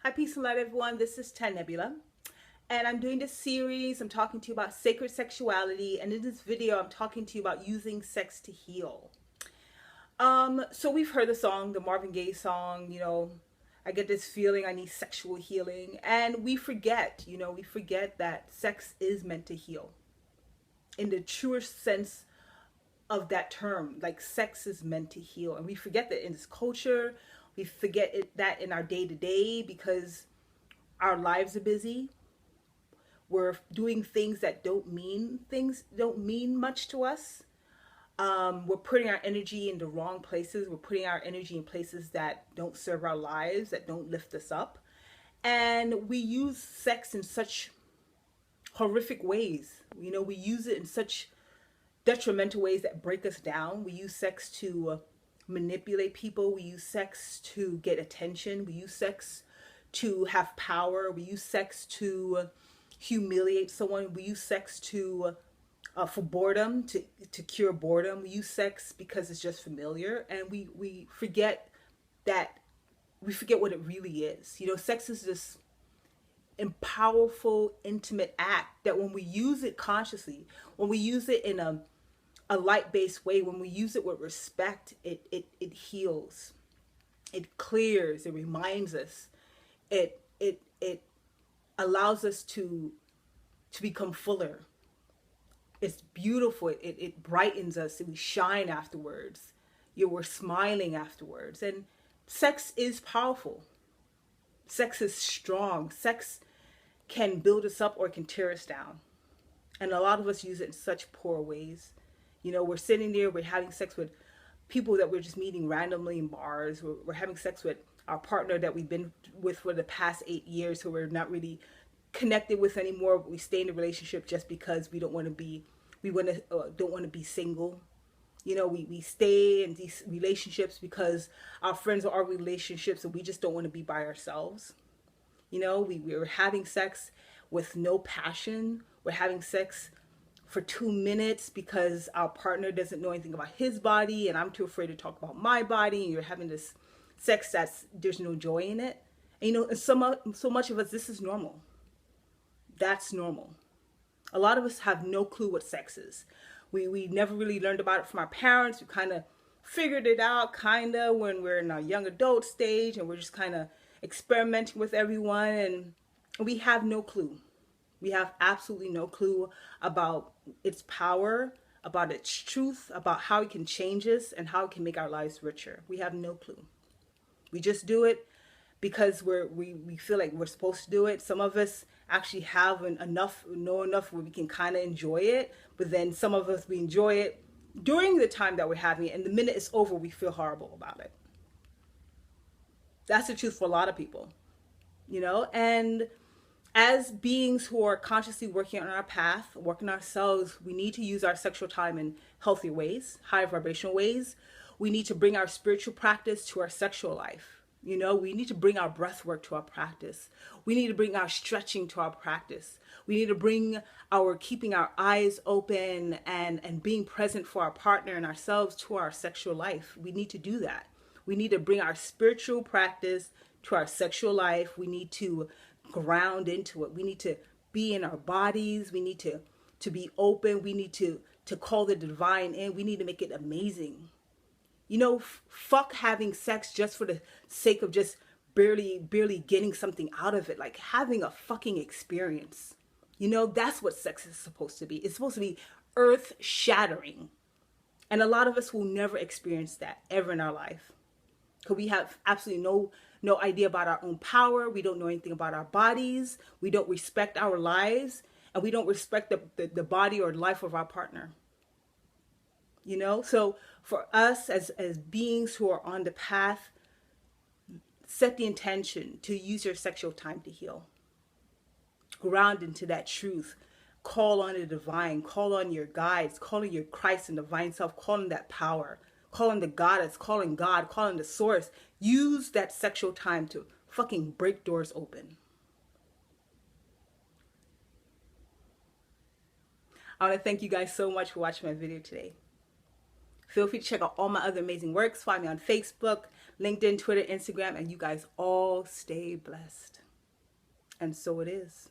Hi, peace and light, everyone. This is Ten Nebula, and I'm doing this series. I'm talking to you about sacred sexuality, and in this video, I'm talking to you about using sex to heal. So we've heard the song, the Marvin Gaye song. I get this feeling I need sexual healing, and we forget. We forget that sex is meant to heal, in the truest sense of that term. Like, sex is meant to heal, and we forget that in this culture. We forget that in our day to day because our lives are busy. We're doing things that don't mean much to us. We're putting our energy in the wrong places. We're putting our energy in places that don't serve our lives, that don't lift us up. And we use sex in such horrific ways. We use it in such detrimental ways that break us down. We use sex to manipulate people. We use sex to get attention. We use sex to have power. We use sex to humiliate someone. We use sex to for boredom, to cure boredom. We use sex because it's just familiar, and we forget that we forget what it really is. Sex is this powerful, intimate act that when we use it consciously, when we use it in a light-based way, when we use it with respect, it heals, it clears, it reminds us, it allows us to become fuller. It's beautiful. It brightens us. We shine afterwards. We're smiling afterwards. And sex is powerful. Sex is strong. Sex can build us up or it can tear us down. And a lot of us use it in such poor ways. We're sitting there, we're having sex with people that we're just meeting randomly in bars. We're having sex with our partner that we've been with for the past 8 years, who we're not really connected with anymore. We stay in the relationship just because we don't want to be single. We stay in these relationships because our friends are our relationships, and we just don't want to be by ourselves. We're having sex with no passion. We're having sex for 2 minutes because our partner doesn't know anything about his body, and I'm too afraid to talk about my body. And you're having this sex there's no joy in it. And so much of us, this is normal. That's normal. A lot of us have no clue what sex is. We never really learned about it from our parents. We kind of figured it out when we're in our young adult stage, and we're just kind of experimenting with everyone, and we have no clue. We have absolutely no clue about its power, about its truth, about how it can change us and how it can make our lives richer. We have no clue. We just do it because we feel like we're supposed to do it. Some of us actually know enough where we can kind of enjoy it, but then some of us, we enjoy it during the time that we're having it, and the minute it's over, we feel horrible about it. That's the truth for a lot of people, and as beings who are consciously working on our path, working ourselves, we need to use our sexual time in healthy ways, high vibrational ways. We need to bring our spiritual practice to our sexual life. We need to bring our breath work to our practice. We need to bring our stretching to our practice. We need to bring our keeping our eyes open and being present for our partner and ourselves to our sexual life. We need to do that. We need to bring our spiritual practice to our sexual life. We need to ground into it. We need to be in our bodies. We need to be open. We need to call the divine in. We need to make it amazing. Fuck having sex just for the sake of just barely getting something out of it. Like having a fucking experience. That's what sex is supposed to be. It's supposed to be earth shattering. And a lot of us will never experience that ever in our life. Because we have absolutely no idea about our own power. We don't know anything about our bodies. We don't respect our lives. And we don't respect the body or life of our partner. So for us as beings who are on the path, set the intention to use your sexual time to heal. Ground into that truth. Call on the divine. Call on your guides. Call on your Christ and divine self. Call on that power. Call on the goddess. Call on God. Call on the source. Use that sexual time to fucking break doors open. I want to thank you guys so much for watching my video today. Feel free to check out all my other amazing works. Find me on Facebook, LinkedIn, Twitter, Instagram, and you guys all stay blessed. And so it is.